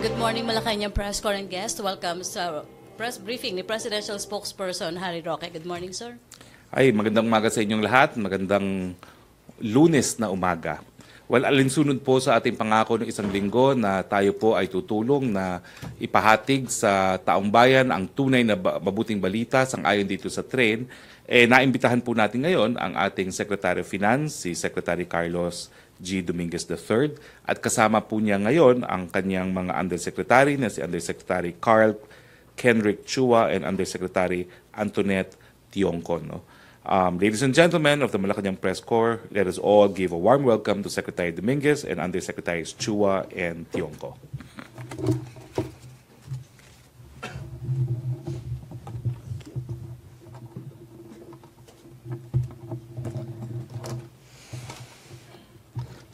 Good morning, Malacañang Press Corps and guests. Welcome sa press briefing ni Presidential Spokesperson Harry Roque. Good morning, sir. Ay, magandang umaga sa inyong lahat. Magandang Lunes na umaga. Well, alinsunod po sa ating pangako ng isang linggo na tayo po ay tutulong na ipahatid sa taong bayan ang tunay na mabuting balita sang-ayon dito sa train. Naimbitahan po natin ngayon ang ating Secretary of Finance, si Secretary Carlos Dominguez III, at kasama po niya ngayon ang kanyang mga Undersecretary na si Undersecretary Carl Kenrick Chua and Undersecretary Antoinette Tioncon. No? Ladies and gentlemen of the Malacañang Press Corps, let us all give a warm welcome to Secretary Dominguez and Undersecretaries Chua and Tionco.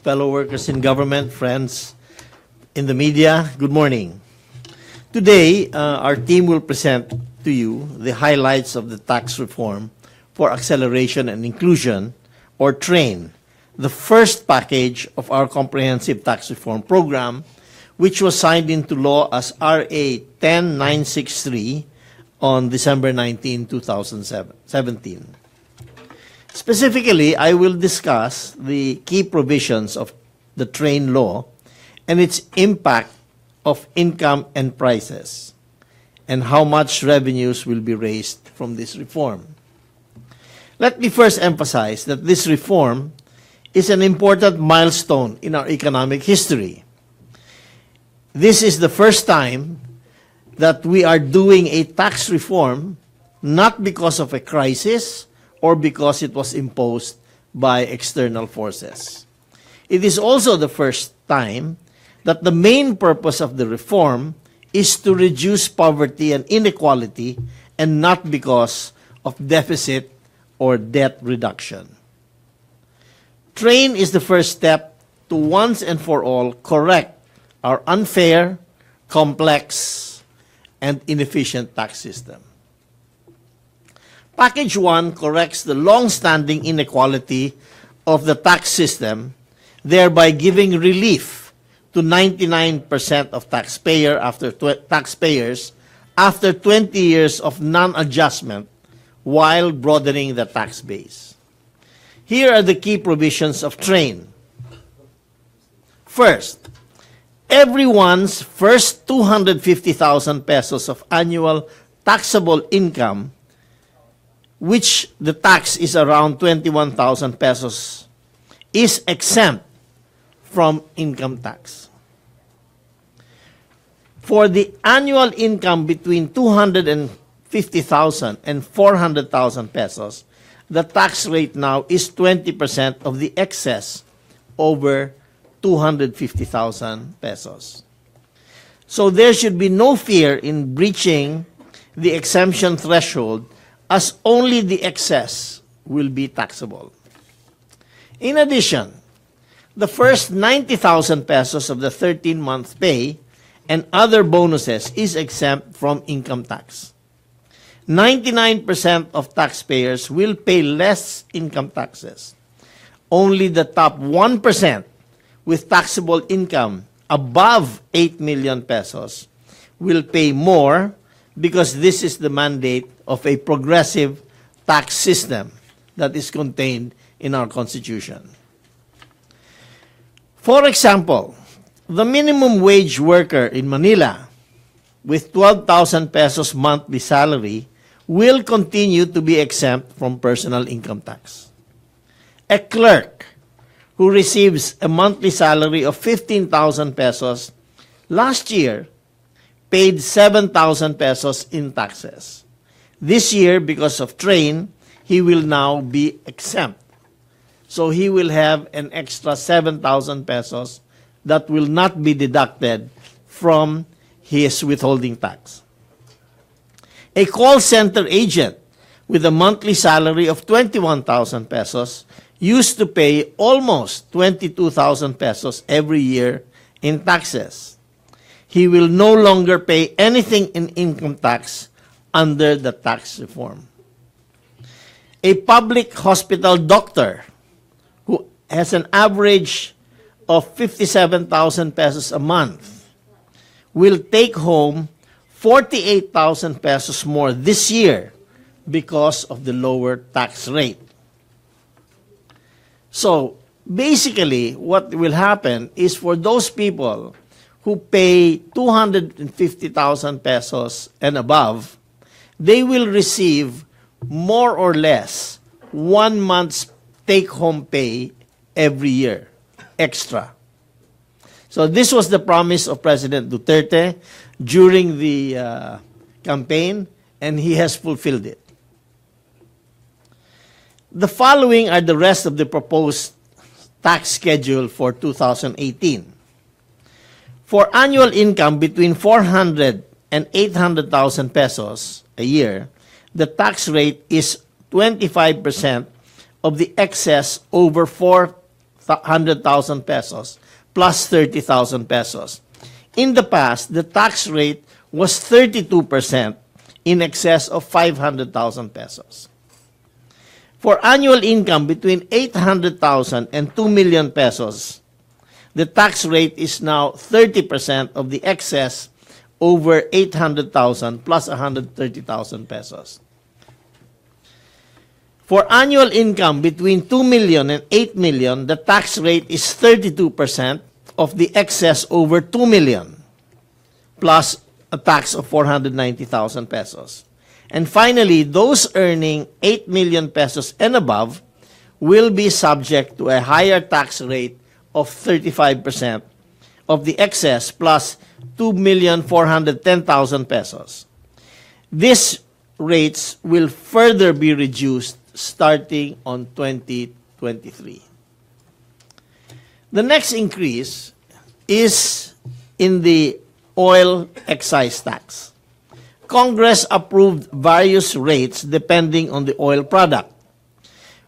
Fellow workers in government, friends in the media, good morning. Today, our team will present to you the highlights of the tax reform for acceleration and inclusion, or TRAIN, the first package of our comprehensive tax reform program, which was signed into law as RA 10963 on December 19, 2017. Specifically, I will discuss the key provisions of the TRAIN law and its impact of income and prices, and how much revenues will be raised from this reform. Let me first emphasize that this reform is an important milestone in our economic history. This is the first time that we are doing a tax reform not because of a crisis or because it was imposed by external forces. It is also the first time that the main purpose of the reform is to reduce poverty and inequality, and not because of deficit or debt reduction. TRAIN is the first step to once and for all correct our unfair, complex, and inefficient tax system. Package 1 corrects the long-standing inequality of the tax system, thereby giving relief to 99% of taxpayers after 20 years of non-adjustment, while broadening the tax base. Here are the key provisions of TRAIN. First, everyone's first 250,000 pesos of annual taxable income, which the tax is around 21,000 pesos, is exempt from income tax. For the annual income between 250,000 and 400,000 pesos, the tax rate now is 20% of the excess over 250,000 pesos. So there should be no fear in breaching the exemption threshold, as only the excess will be taxable. In addition, the first 90,000 pesos of the 13-month pay and other bonuses is exempt from income tax. 99% of taxpayers will pay less income taxes. Only the top 1% with taxable income above 8 million pesos will pay more, because this is the mandate of a progressive tax system that is contained in our Constitution. For example, the minimum wage worker in Manila with 12,000 pesos monthly salary will continue to be exempt from personal income tax. A clerk who receives a monthly salary of 15,000 pesos last year paid 7,000 pesos in taxes. This year, because of TRAIN, he will now be exempt. So he will have an extra 7,000 pesos that will not be deducted from his withholding tax. A call center agent with a monthly salary of 21,000 pesos used to pay almost 22,000 pesos every year in taxes. He will no longer pay anything in income tax under the tax reform. A public hospital doctor who has an average of 57,000 pesos a month will take home 48,000 pesos more this year because of the lower tax rate. So, basically, what will happen is for those people who pay 250,000 pesos and above, they will receive more or less 1 month's take-home pay every year, extra. So this was the promise of President Duterte during the campaign, and he has fulfilled it. The following are the rest of the proposed tax schedule for 2018. For annual income between 400 and 800,000 pesos a year, the tax rate is 25% of the excess over 400,000 pesos plus 30,000 pesos. In the past, the tax rate was 32% in excess of 500,000 pesos. For annual income between 800,000 and 2 million pesos, the tax rate is now 30% of the excess over 800,000 plus 130,000 pesos. For annual income between 2 million and 8 million, the tax rate is 32% of the excess over 2 million plus a tax of 490,000 pesos. And finally, those earning 8 million pesos and above will be subject to a higher tax rate of 35% of the excess plus 2,410,000 pesos. These rates will further be reduced starting on 2023. The next increase is in the oil excise tax. Congress approved various rates depending on the oil product.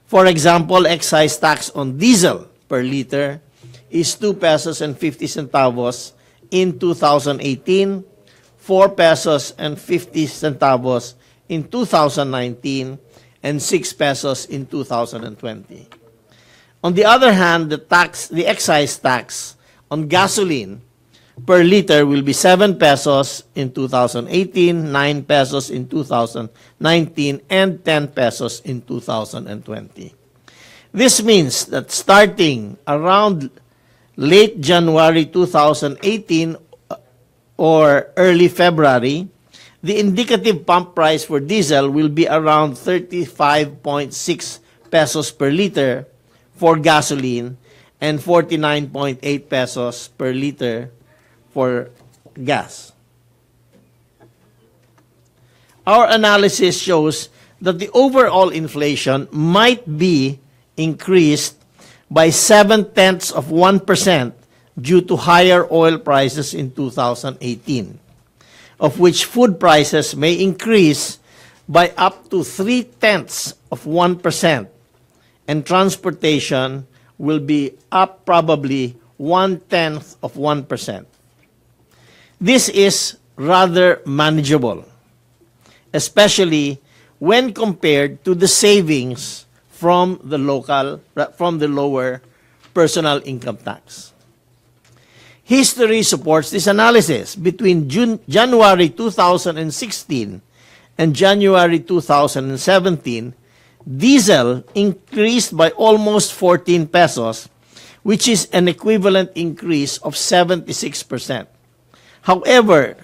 For example, excise tax on diesel per liter is 2 pesos and 50 centavos in 2018, 4 pesos and 50 centavos in 2019, and 6 pesos in 2020. On the other hand, the excise tax on gasoline per liter will be 7 pesos in 2018, 9 pesos in 2019, and 10 pesos in 2020. This means that starting around late January 2018 or early February, the indicative pump price for diesel will be around 35.6 pesos per liter for gasoline and 49.8 pesos per liter for gas. Our analysis shows that the overall inflation might be increased by 0.7% due to higher oil prices in 2018, of which food prices may increase by up to 0.3%, and transportation will be up probably 0.1%. This is rather manageable, especially when compared to the savings from the lower personal income tax. History supports this analysis. Between January 2016 and January 2017, diesel increased by almost 14 pesos, which is an equivalent increase of 76%. However,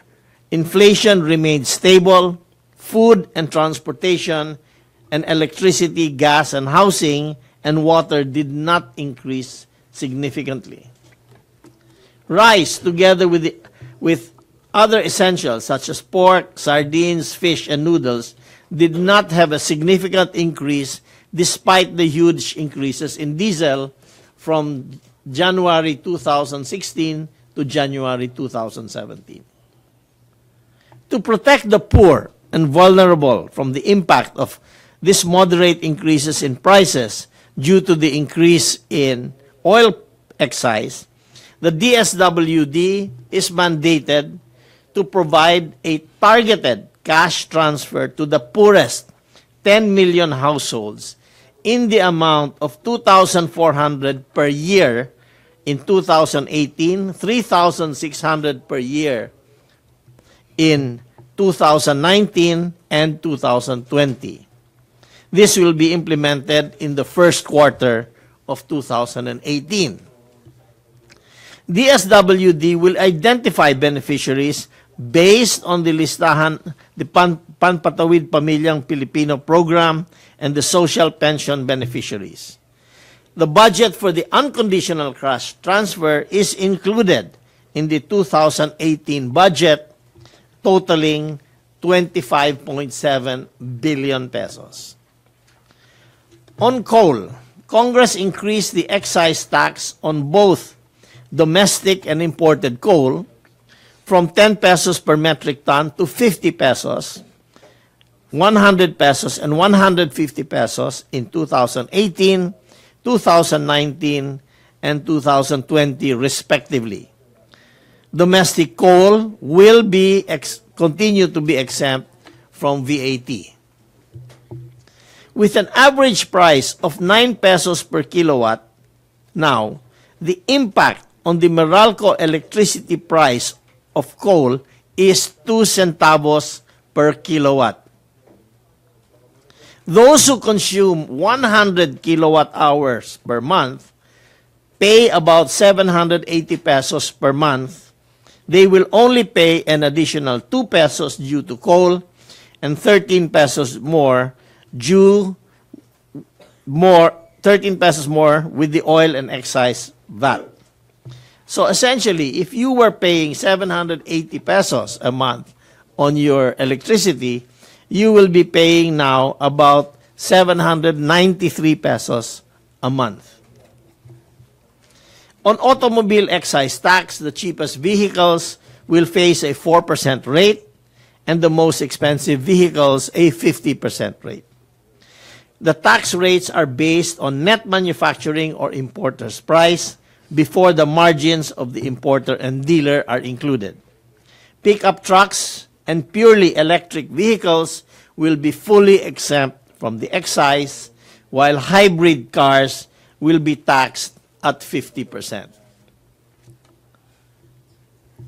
inflation remained stable. Food and transportation and electricity, gas and housing and water did not increase significantly. Rice, together with other essentials such as pork, sardines, fish, and noodles, did not have a significant increase despite the huge increases in diesel from January 2016 to January 2017. To protect the poor and vulnerable from the impact of these moderate increases in prices due to the increase in oil excise, the DSWD is mandated to provide a targeted cash transfer to the poorest 10 million households in the amount of 2,400 per year in 2018, 3,600 per year in 2019 and 2020. This will be implemented in the first quarter of 2018. DSWD will identify beneficiaries based on the listahan, the Panpatawid Pamilyang Pilipino Program and the social pension beneficiaries. The budget for the unconditional cash transfer is included in the 2018 budget, totaling 25.7 billion pesos. On coal, Congress increased the excise tax on both domestic and imported coal from 10 pesos per metric ton to 50 pesos, 100 pesos, and 150 pesos in 2018, 2019, and 2020, respectively. Domestic coal will be continue to be exempt from VAT. With an average price of 9 pesos per kilowatt, now, the impact on the Meralco electricity price of coal is 2 centavos per kilowatt. Those who consume 100 kilowatt hours per month pay about 780 pesos per month. They will only pay an additional 2 pesos due to coal and 13 pesos more 13 pesos more with the oil and excise VAT. So essentially, if you were paying 780 pesos a month on your electricity, you will be paying now about 793 pesos a month. On automobile excise tax, the cheapest vehicles will face a 4% rate and the most expensive vehicles a 50% rate. The tax rates are based on net manufacturing or importer's price before the margins of the importer and dealer are included. Pickup trucks and purely electric vehicles will be fully exempt from the excise, while hybrid cars will be taxed at 50%.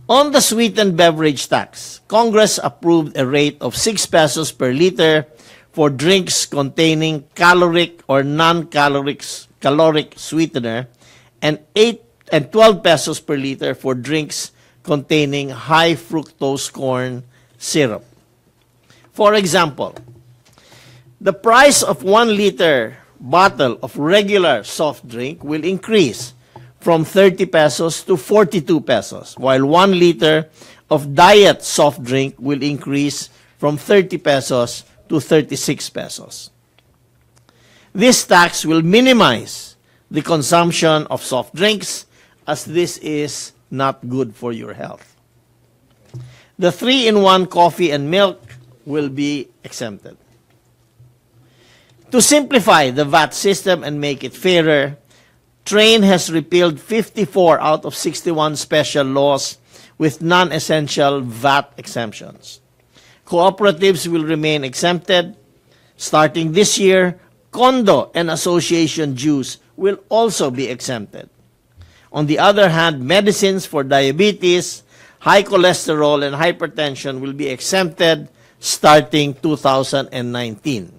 On the sweetened beverage tax, Congress approved a rate of 6 pesos per liter for drinks containing caloric or non-caloric sweetener and 12 pesos per liter for drinks containing high fructose corn syrup. For example, the price of 1 liter bottle of regular soft drink will increase from 30 pesos to 42 pesos, while 1 liter of diet soft drink will increase from 30 pesos to 36 pesos. This tax will minimize the consumption of soft drinks, as this is not good for your health. The 3-in-1 coffee and milk will be exempted. To simplify the VAT system and make it fairer, Train has repealed 54 out of 61 special laws with non-essential VAT exemptions. Cooperatives will remain exempted. Starting this year, condo and association dues will also be exempted. On the other hand, medicines for diabetes, high cholesterol, and hypertension will be exempted starting 2019.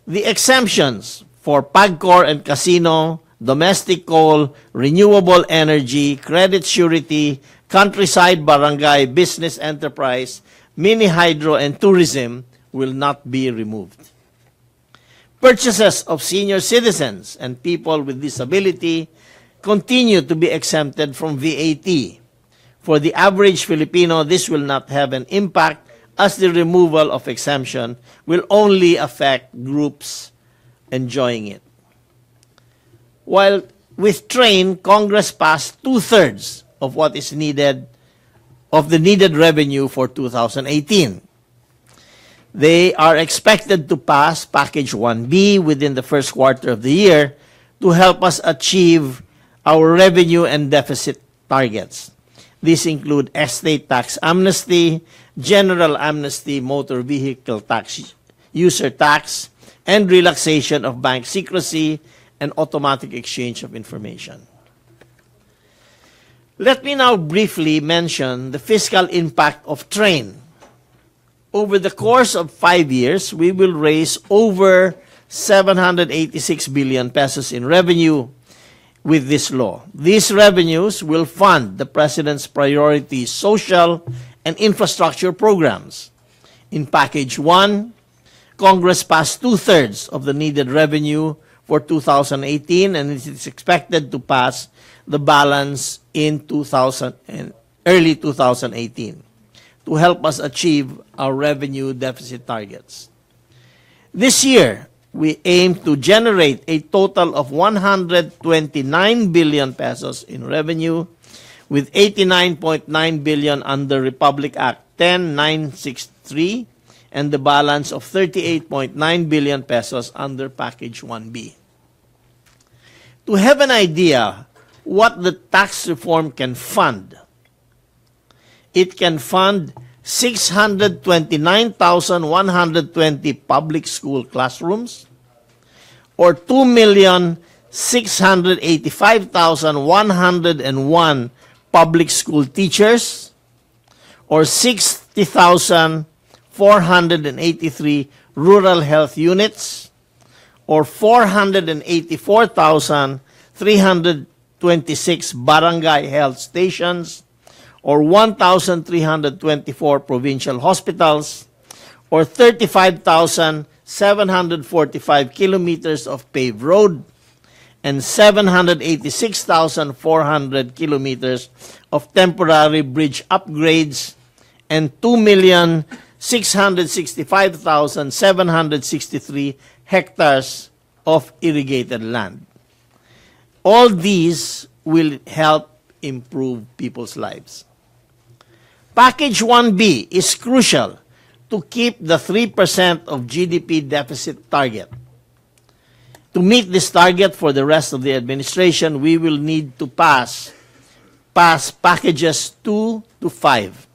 The exemptions for PAGCOR and casino, domestic coal, renewable energy, credit surety, countryside barangay business enterprise, mini hydro, and tourism will not be removed. Purchases of senior citizens and people with disability continue to be exempted from VAT. For the average Filipino, this will not have an impact as the removal of exemption will only affect groups enjoying it. While with Train, Congress passed 2/3 of what is needed, of the needed revenue for 2018. They are expected to pass Package 1B within the first quarter of the year to help us achieve our revenue and deficit targets. These include estate tax amnesty, general amnesty, motor vehicle tax, user tax, and relaxation of bank secrecy and automatic exchange of information. Let me now briefly mention the fiscal impact of TRAIN. Over the course of 5 years, we will raise over 786 billion pesos in revenue with this law. These revenues will fund the President's priority social and infrastructure programs. In Package 1, Congress passed two-thirds of the needed revenue for 2018, and it is expected to pass the balance in early 2018 to help us achieve our revenue deficit targets. This year, we aim to generate a total of 129 billion pesos in revenue, with 89.9 billion under Republic Act 10963 and the balance of 38.9 billion pesos under Package 1B. To have an idea what the tax reform can fund, it can fund 629,120 public school classrooms, or 2,685,101 public school teachers, or 60,483 rural health units, or 484,326 barangay health stations, or 1,324 provincial hospitals, or 35,745 kilometers of paved road, and 786,400 kilometers of temporary bridge upgrades, and 2,665,763 hectares of irrigated land. All these will help improve people's lives. Package 1B is crucial to keep the 3% of GDP deficit target. To meet this target for the rest of the administration, we will need to pass packages 2 to 5.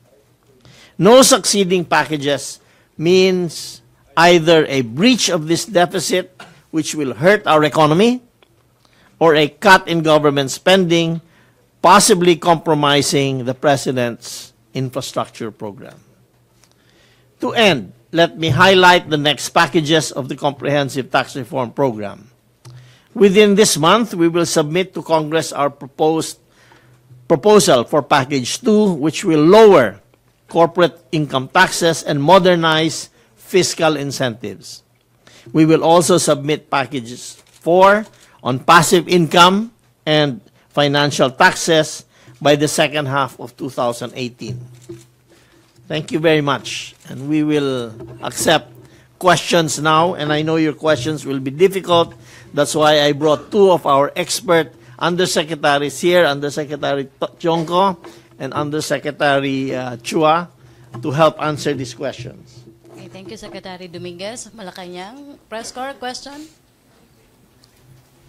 No succeeding packages means either a breach of this deficit, which will hurt our economy, or a cut in government spending, possibly compromising the President's infrastructure program. To end, let me highlight the next packages of the Comprehensive Tax Reform Program. Within this month, we will submit to Congress our proposal for Package 2, which will lower corporate income taxes and modernize fiscal incentives. We will also submit Packages 4 on passive income and financial taxes by the second half of 2018. Thank you very much. And we will accept questions now. And I know your questions will be difficult. That's why I brought two of our expert undersecretaries here, Undersecretary Chonko and Undersecretary Chua, to help answer these questions. Okay, thank you, Secretary Dominguez. Malacañang Press Corps, question?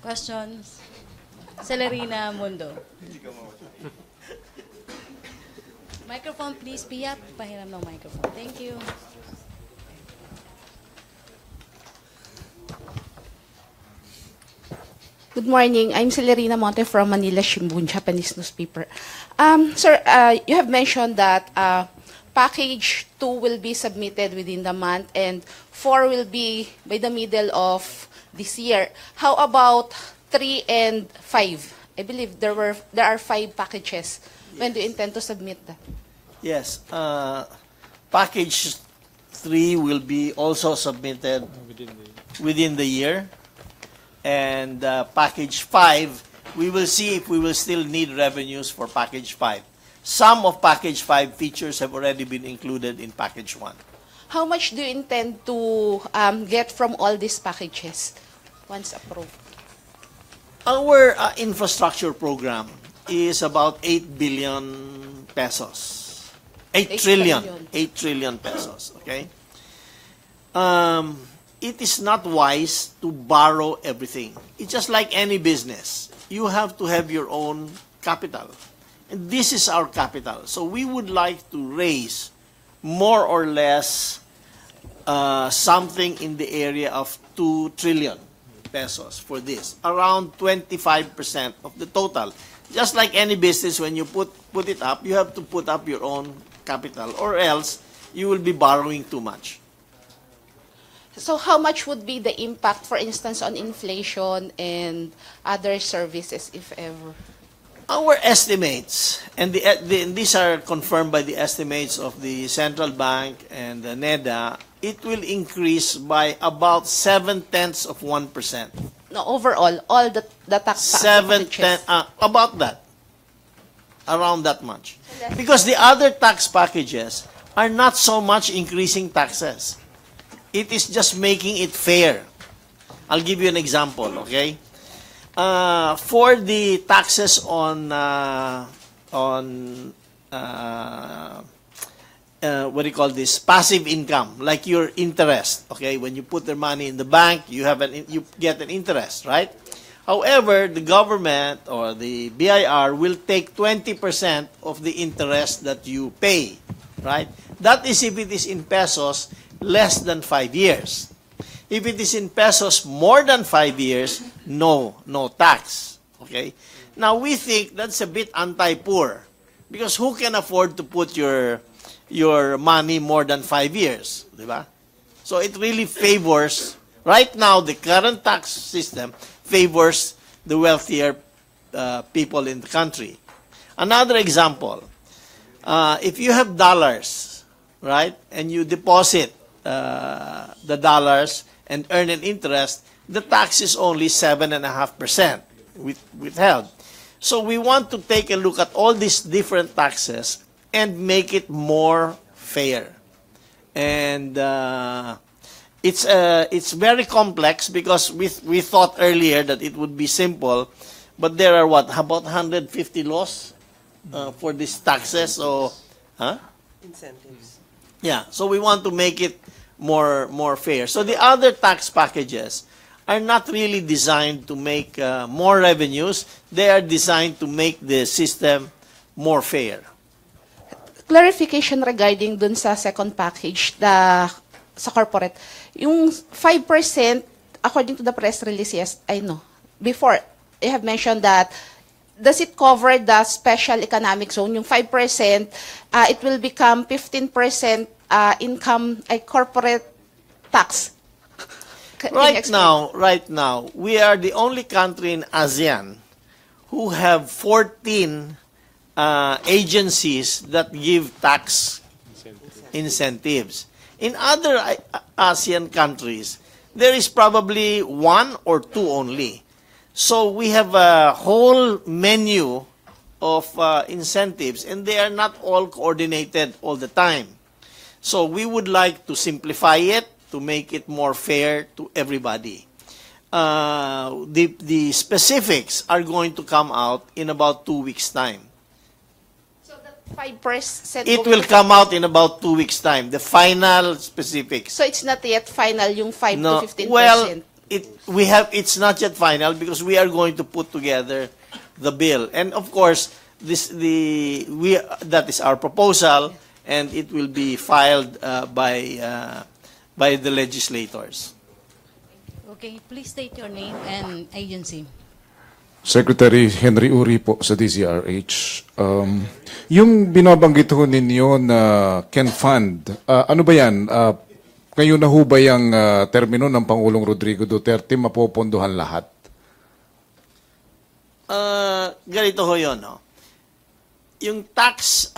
Questions? Celerina Mundo. Microphone, please, Pia. Pahiram ng microphone. Thank you. Good morning. I'm Celerina Monte from Manila Shimbun, Japanese newspaper. Sir, you have mentioned that Package 2 will be submitted within the month and 4 will be by the middle of this year. How about 3 and 5? I believe there are 5 packages. When do you intend to submit that? Yes. Package 3 will be also submitted within the year. And Package 5, we will see if we will still need revenues for Package 5. Some of Package 5 features have already been included in Package 1. How much do you intend to get from all these packages once approved? Our infrastructure program is about 8 billion pesos. 8 trillion. 8 trillion pesos, okay? It is not wise to borrow everything. It's just like any business. You have to have your own capital. And this is our capital. So we would like to raise more or less something in the area of 2 trillion. pesos for this, around 25% of the total. Just like any business, when you put it up, you have to put up your own capital, or else you will be borrowing too much. So how much would be the impact, for instance, on inflation and other services, if ever? Our estimates, and these are confirmed by the estimates of the Central Bank and the NEDA, it will increase by about 0.7%. No, overall, all the tax packages. About that. Around that much. Because the other tax packages are not so much increasing taxes. It is just making it fair. I'll give you an example, okay? For the taxes on what do you call this, passive income, like your interest, okay? When you put the money in the bank, you get an interest, right? However, the government or the BIR will take 20% of the interest that you pay, right? That is if it is in pesos less than 5 years. If it is in pesos more than 5 years, no tax, okay? Now, we think that's a bit anti-poor, because who can afford to put your money more than 5 years, di ba? So it really favors, right now, the current tax system favors the wealthier people in the country. Another example, if you have dollars, right, and you deposit the dollars and earn an interest, the tax is only 7.5% withheld. So we want to take a look at all these different taxes and make it more fair. And it's very complex, because we thought earlier that it would be simple, but there are about 150 laws for these taxes. So, Incentives. yeah, so we want to make it more fair. So the other tax packages are not really designed to make more revenues. They are designed to make the system more fair. Clarification regarding dun sa second package, sa corporate. Yung 5%, according to the press release, yes, I know. Before, you have mentioned that, does it cover the special economic zone? Yung 5%, it will become 15% income, corporate tax. Right now, we are the only country in ASEAN who have 14 agencies that give tax incentives. In other ASEAN countries, there is probably 1 or 2 only. So we have a whole menu of incentives, and they are not all coordinated all the time. So we would like to simplify it, to make it more fair to everybody. The specifics are going to come out in about 2 weeks' time. So that 5%... It will come out in about 2 weeks' time, the final specifics. So it's not yet final, yung 5 to 15%? Well, it's not yet final, because we are going to put together the bill. And of course, that is our proposal, and it will be filed by the legislators. Okay, please state your name and agency. Secretary Henry Uri po sa DZRH. Yung binabanggit ho ninyo na can fund, ano ba yan? Kayo na ho ba yung termino ng Pangulong Rodrigo Duterte mapopondohan lahat? Ganito ho yun, no? Yung tax,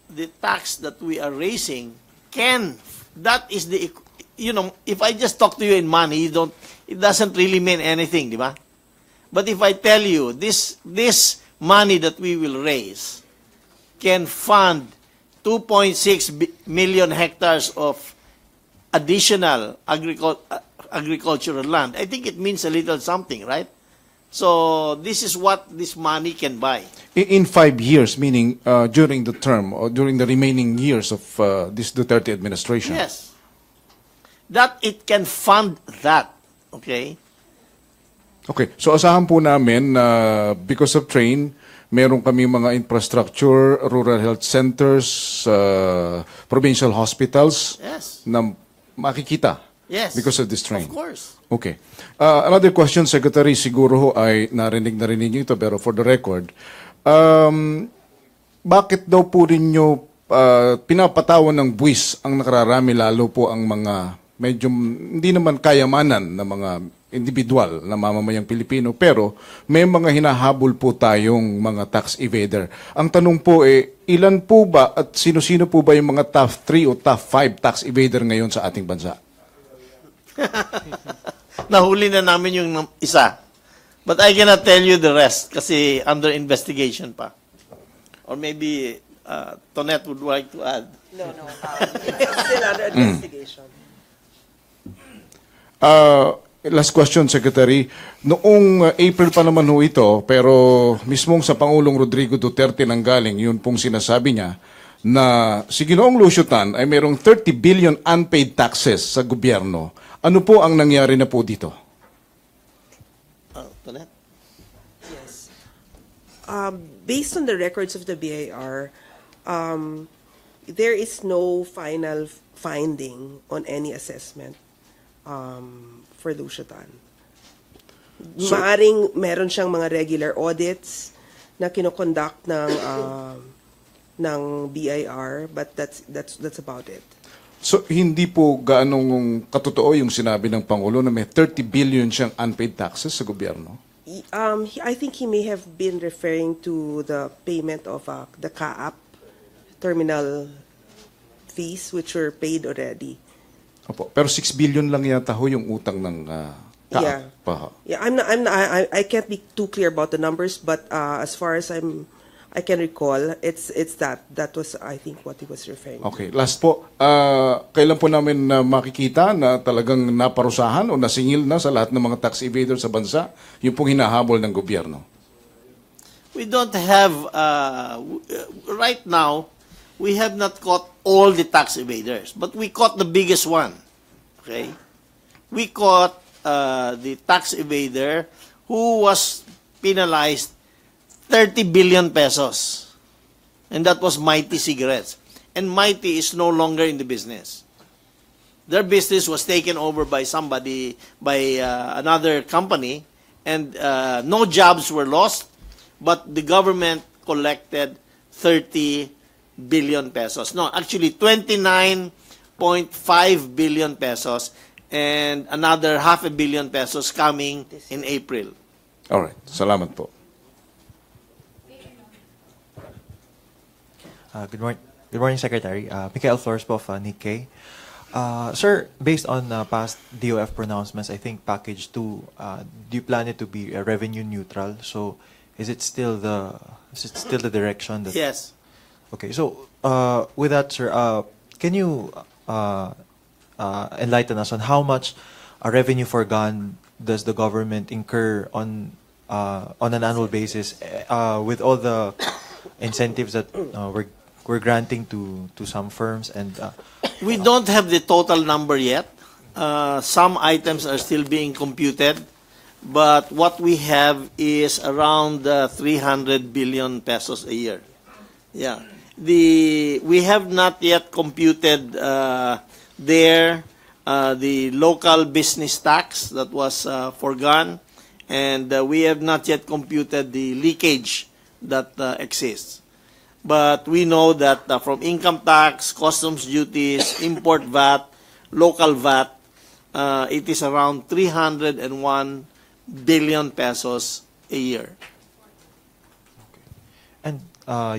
the tax that we are raising that is the, if I just talk to you in money, it doesn't really mean anything, di ba? But if I tell you, this money that we will raise can fund 2.6 million hectares of additional agricultural land, I think it means a little something, right? So this is what this money can buy. In 5 years, meaning during the term or during the remaining years of this Duterte administration? Yes. That it can fund that. Okay? Okay. So asahan po namin because of train, meron kami mga infrastructure, rural health centers, provincial hospitals Yes. na makikita Yes. Because of this train? Of course. Okay. Another question, Secretary, siguro ho ay narinig niyo ito, pero for the record, bakit daw po rin nyo pinapatawan ng buwis ang nakararami, lalo po ang mga medyo hindi naman kayamanan na mga individual na mamamayang Pilipino, pero may mga hinahabol po tayong mga tax evader. Ang tanong po ilan po ba at sino-sino po ba yung mga top 3 o top 5 tax evader ngayon sa ating bansa? Nahuli na namin yung isa. But I cannot tell you the rest kasi under investigation pa. Or maybe Tonet would like to add. No. It's still under investigation. Last question, Secretary. Noong April pa naman ho ito, pero mismong sa Pangulong Rodrigo Duterte nanggaling, yun pong sinasabi niya, na si Ginoong Lucio Tan ay mayroong 30 billion unpaid taxes sa gobyerno. Ano po ang nangyari na po dito? Tonet? Yes. Based on the records of the BIR, there is no final finding on any assessment for Lucio Tan. Maaring meron siyang mga regular audits na kinoconduct ng BIR, but that's about it. So, hindi po gaanong katotoo yung sinabi ng Pangulo na may 30 billion siyang unpaid taxes sa gobyerno? I think he may have been referring to the payment of the CAAP terminal fees, which were paid already. Opo. Pero 6 billion lang yata ho yung utang ng Yeah. pa. Yeah, I can't be too clear about the numbers, but as far as I can recall, it's that was, I think, what he was referring to. Okay. Last po, kailan po namin makikita na talagang naparusahan o nasingil na sa lahat ng mga tax evaders sa bansa yung pong hinahabol ng gobyerno? We don't have, right now, we have not caught all the tax evaders, but we caught the biggest one. Okay? We caught the tax evader who was penalized 30 billion pesos. And that was Mighty Cigarettes. And Mighty is no longer in the business. Their business was taken over by somebody, by another company, and no jobs were lost, but the government collected 30 billion pesos. No, actually 29.5 billion pesos and another half a billion pesos coming in April. Alright. Salamat po. Good morning, Secretary. Mikael Flores po of Nikkei. Sir, based on past DOF pronouncements, I think Package 2, do you plan it to be revenue neutral? So, is it still the direction that? Yes. Okay. So, with that, sir, can you enlighten us on how much revenue forgone does the government incur on an annual basis with all the incentives that we're granting to some firms, and We don't have the total number yet. Some items are still being computed, but what we have is around 300 billion pesos a year. Yeah. We have not yet computed the local business tax that was foregone, and we have not yet computed the leakage that exists. But we know that from income tax, customs duties, import VAT, local VAT, it is around 301 billion pesos a year. and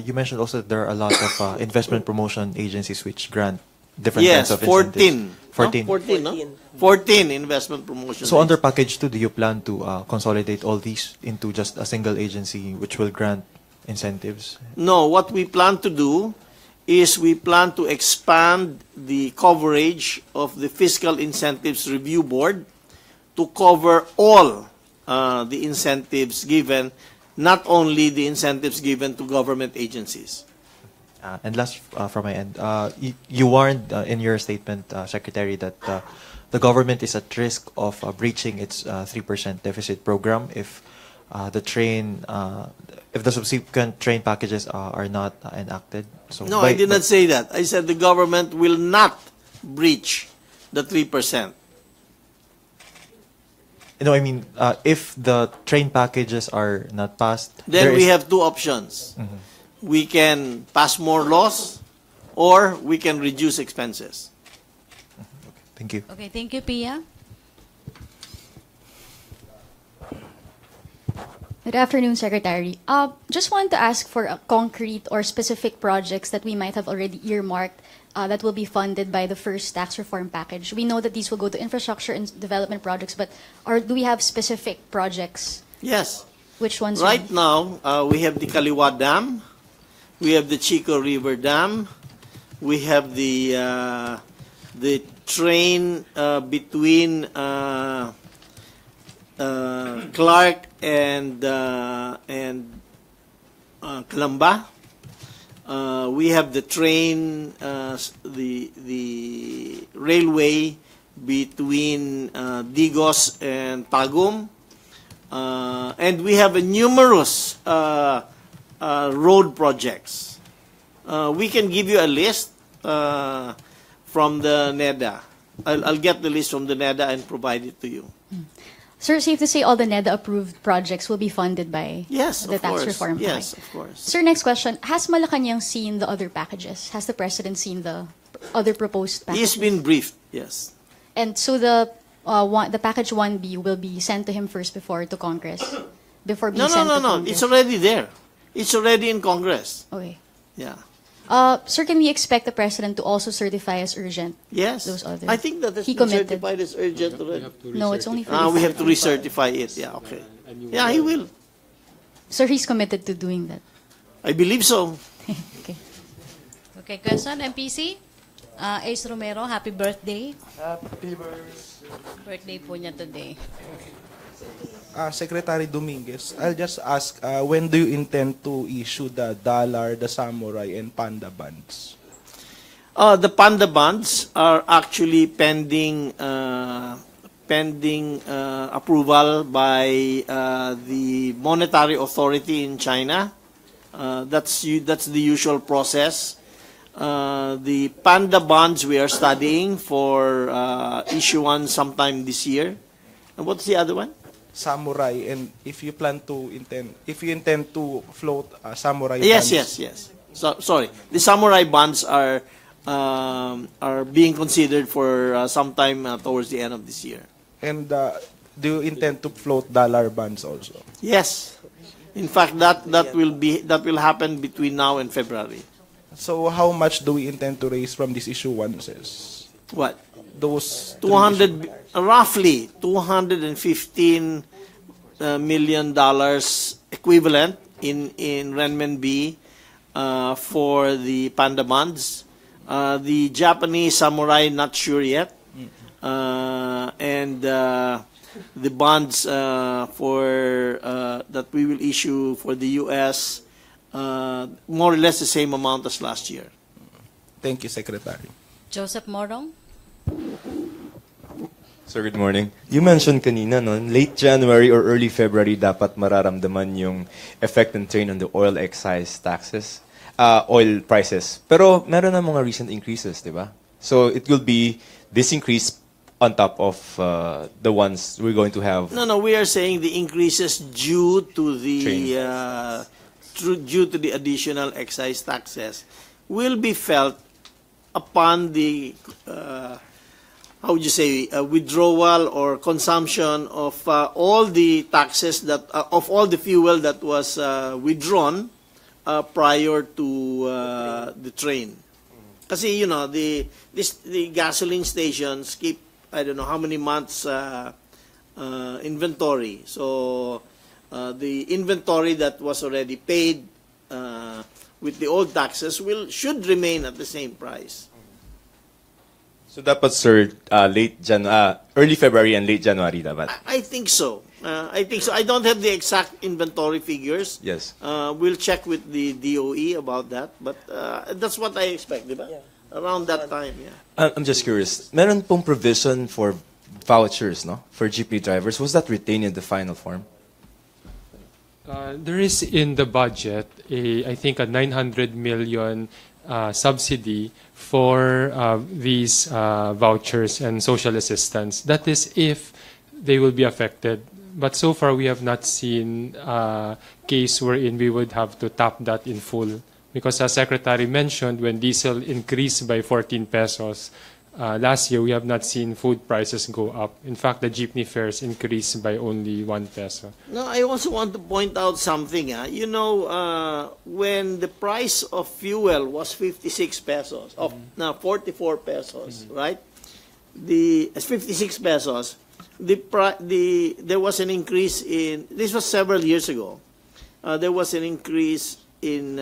you mentioned also that there are a lot of investment promotion agencies which grant different Yes, kinds of 14. incentives. 14. No? 14, no? 14 investment promotion. So under Package 2, do you plan to consolidate all these into just a single agency which will grant incentives? No, what we plan to do is we plan to expand the coverage of the Fiscal Incentives Review Board to cover all the incentives given, not only the incentives given to government agencies. And last from my end, you warned in your statement, Secretary, that the government is at risk of breaching its 3% deficit program if if the subsequent train packages are not enacted. So No, I did not say that. I said the government will not breach the 3%. No, I mean, if the train packages are not passed, Then there we is- have two options. We can pass more laws, or we can reduce expenses. Thank you. Okay, thank you, Pia. Good afternoon, Secretary. Just want to ask for concrete or specific projects that we might have already earmarked that will be funded by the first tax reform package. We know that these will go to infrastructure and development projects, but do we have specific projects? Yes. Which ones? Right now, we have the Kaliwa Dam, we have the Chico River Dam, we have the train between Clark and Calamba. We have the train, the railway between Digos and Tagum. And we have numerous road projects. We can give you a list from the NEDA. I'll get the list from the NEDA and provide it to you. Sir, safe to say all the NEDA approved projects will be funded by Yes, the of tax course. reform Yes, package. of course. Sir, next question. Has Malacanang seen the other packages? Has the President seen the other proposed packages? He's been briefed, yes. And so the package 1B will be sent to him first before to Congress? Before being No, sent to no. Congress? It's already there. It's already in Congress. Okay. Yeah. Sir, can we expect the President to also certify as urgent? Yes. Those others. I think that has He been committed. certified as urgent already. No, it's only for We have to recertify it. Yeah, okay. Yeah, he will. Sir, he's committed to doing that. I believe so. Okay. Okay, question, MPC? Ace Romero, happy birthday. Birthday po niya today. Secretary Dominguez, I'll just ask, when do you intend to issue the dollar, the samurai, and panda bonds? The panda bonds are actually pending approval by the monetary authority in China. That's the usual process. The panda bonds we are studying for issuance sometime this year. And what's the other one? Samurai, and if you intend to float samurai Yes, bonds. yes. So, sorry, the samurai bonds are being considered for sometime towards the end of this year. And do you intend to float dollar bonds also? Yes, in fact, that will happen between now and February. So how much do we intend to raise from these issuances? What? Those 200, roughly $215 million equivalent in renminbi for the panda bonds. The Japanese samurai, not sure yet. And the bonds for that we will issue for the U.S., more or less the same amount as last year. Thank you, Secretary. Joseph Morong? Sir, good morning. You mentioned kanina, no, late January or early February dapat mararamdaman yung effect ng train on the oil excise taxes, oil prices. Pero meron na mga recent increases, di ba? So it will be this increase on top of the ones we're going to have. No, we are saying the increases due to the additional excise taxes will be felt upon the withdrawal or consumption of all the taxes of all the fuel that was withdrawn prior to the train. Kasi the gasoline stations keep I don't know how many months inventory. So the inventory that was already paid with the old taxes should remain at the same price. So dapat, sir, early February and late January dapat. I think so. I don't have the exact inventory figures. Yes. We'll check with the DOE about that, but that's what I expect, diba? Yeah. Around that time, yeah. I'm just curious. Meron pong provision for vouchers, no, for jeepney drivers. Was that retained in the final form? There is in the budget I think a 900 million subsidy for these vouchers and social assistance. That is if they will be affected. But so far, we have not seen a case wherein we would have to tap that in full. Because as Secretary mentioned, when diesel increased by 14 pesos, last year we have not seen food prices go up. In fact, the jeepney fares increased by only 1 peso. No, I also want to point out something. You know, when the price of fuel was 56 pesos, now 44 pesos, right? The 56 pesos. There was an increase in. This was several years ago. There was an increase in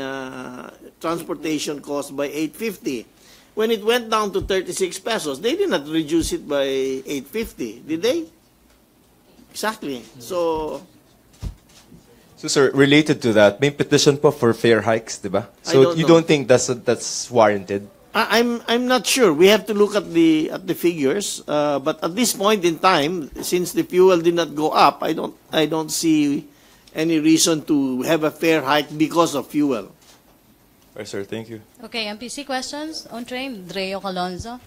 transportation cost by 850. When it went down to 36 pesos, they did not reduce it by 850, did they? Exactly. So, sir, related to that, may petition po for fare hikes, di ba? So you don't think that's warranted? I'm not sure. We have to look at the figures. But at this point in time, since the fuel did not go up, I don't see any reason to have a fare hike because of fuel. Right, sir. Thank you. Okay, MPC questions on train. Dreo Calonzo.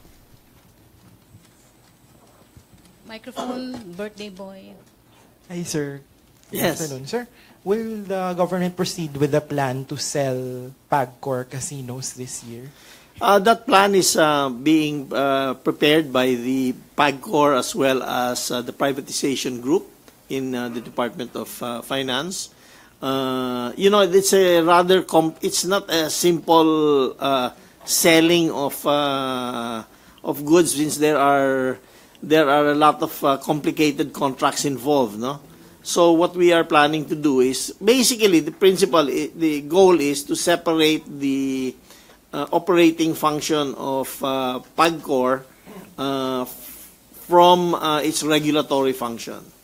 Microphone, birthday boy. Hi, sir. Good Yes. afternoon, sir. Will the government proceed with the plan to sell PAGCOR casinos this year? That plan is being prepared by the PAGCOR as well as the privatization group in the Department of Finance. You know, it's a rather it's not a simple selling of goods, since there are a lot of complicated contracts involved, no? So what we are planning to do is basically the goal is to separate the operating function of PAGCOR from its regulatory function.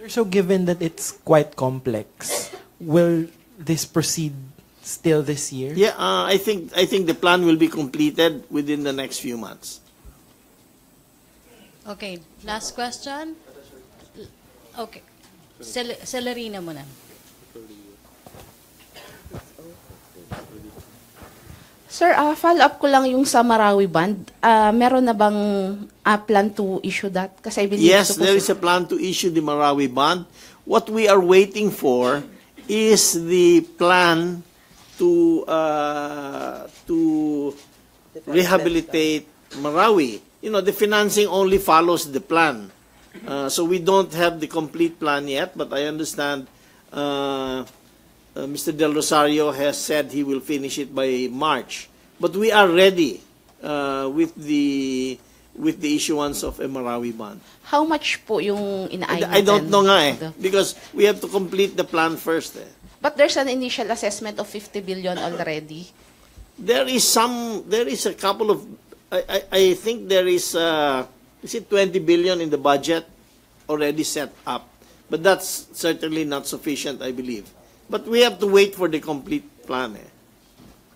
So given that it's quite complex, will this proceed still this year? Yeah, I think the plan will be completed within the next few months. Okay, last question. Okay. Celerina muna. Sir, follow-up ko lang yung sa Marawi Band. Meron na bang plan to issue that? Kasi I believe Yes, there is a plan to issue the Marawi bond. What we are waiting for is the plan to rehabilitate Marawi. You know, the financing only follows the plan. So we don't have the complete plan yet, but I understand Mr. Del Rosario has said he will finish it by March. But we are ready with the issuance of a Marawi bond. How much po yung inaayos? I don't know nga because we have to complete the plan first. But there's an initial assessment of 50 billion already. There is a couple of, I think there is it 20 billion in the budget already set up. But that's certainly not sufficient, I believe. But we have to wait for the complete plan.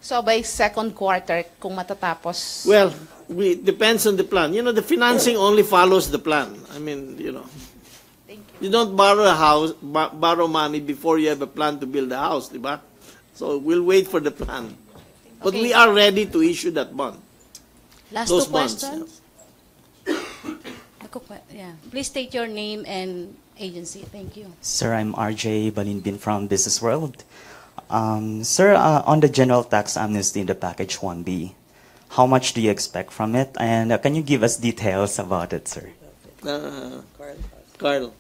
So by second quarter, kung matatapos? Well, depends on the plan. You know, the financing only follows the plan. I mean, you know, you don't borrow a house, borrow money before you have a plan to build a house, diba? So we'll wait for the plan. But we are ready to issue that bond. Last Those two bonds, questions. Yeah. Please state your name and agency. Thank you. Sir, I'm RJ Balinbin from Business World. Sir, on the general tax amnesty in the package 1B, how much do you expect from it? And can you give us details about it, sir? Carl.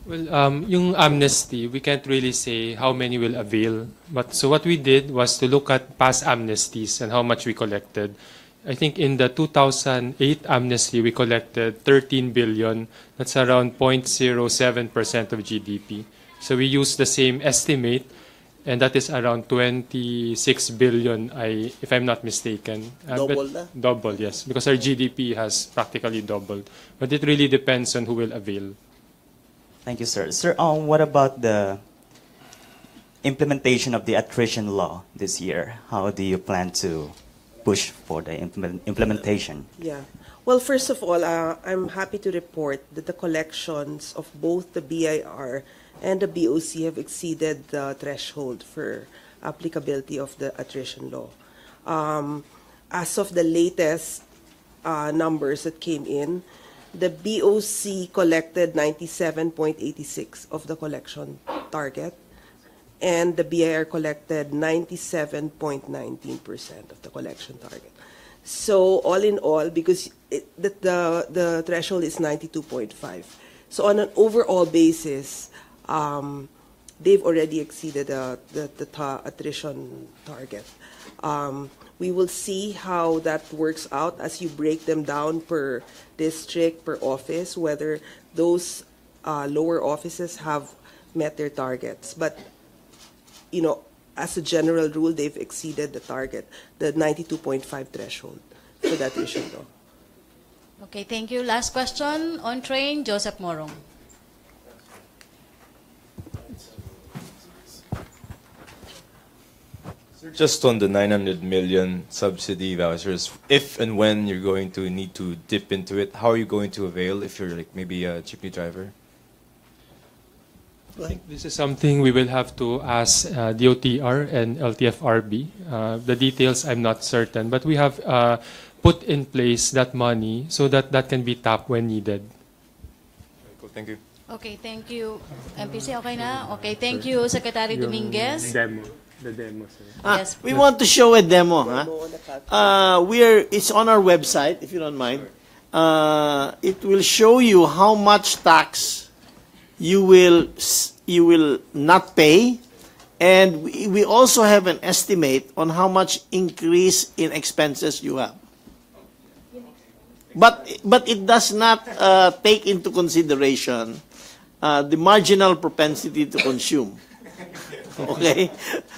Well, yung amnesty, we can't really say how many will avail. But so what we did was to look at past amnesties and how much we collected. I think in the 2008 amnesty, we collected 13 billion. That's around 0.07% of GDP. So we used the same estimate, and that is around 26 billion, if I'm not mistaken. Double na? Double, yes, because our GDP has practically doubled. But it really depends on who will avail. Thank you, sir. Sir, what about the implementation of the attrition law this year? How do you plan to push for the implementation? Yeah. Well, first of all, I'm happy to report that the collections of both the BIR and the BOC have exceeded the threshold for applicability of the attrition law. As of the latest numbers that came in. The BOC collected 97.86 of the collection target, and the BIR collected 97.19% of the collection target. So all in all, because the threshold is 92.5, so on an overall basis, they've already exceeded the attrition target. We will see how that works out as you break them down per district, per office, whether those lower offices have met their targets. But, you know, as a general rule, they've exceeded the target, the 92.5 threshold for that issue, though. Okay, thank you. Last question on train, Joseph Morong. Just on the 900 million subsidy vouchers, if and when you're going to need to dip into it, how are you going to avail if you're like maybe a jeepney driver? I think this is something we will have to ask DOTR and LTFRB. The details I'm not certain, but we have put in place that money so that that can be tapped when needed. Cool, thank you. Okay, thank you. MPC, okay na? Okay, thank you, Secretary Dominguez. The demo, sir. Yes. We want to show a demo. Huh? It's on our website, if you don't mind. It will show you how much tax you will not pay, and we also have an estimate on how much increase in expenses you have. But it does not take into consideration the marginal propensity to consume. Okay?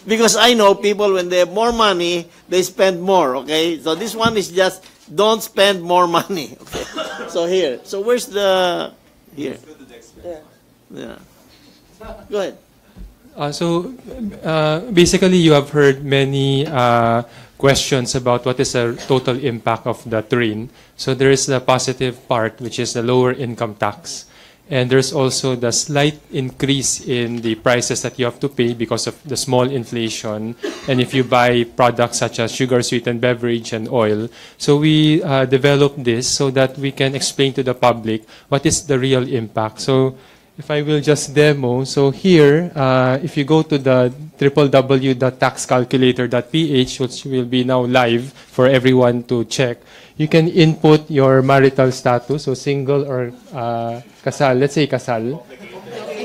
Because I know people, when they have more money, they spend more. Okay? So this one is just, don't spend more money. Okay? So here. So where's the... Here. Yeah. Go ahead. Basically, you have heard many questions about what is the total impact of the train. So there is the positive part, which is the lower income tax. And there's also the slight increase in the prices that you have to pay because of the small inflation. And if you buy products such as sugar, sweetened beverage, and oil. So we developed this so that we can explain to the public what is the real impact. So if I will just demo, so here, if you go to the www.taxcalculator.ph, which will be now live for everyone to check, you can input your marital status, so single or kasal, let's say kasal.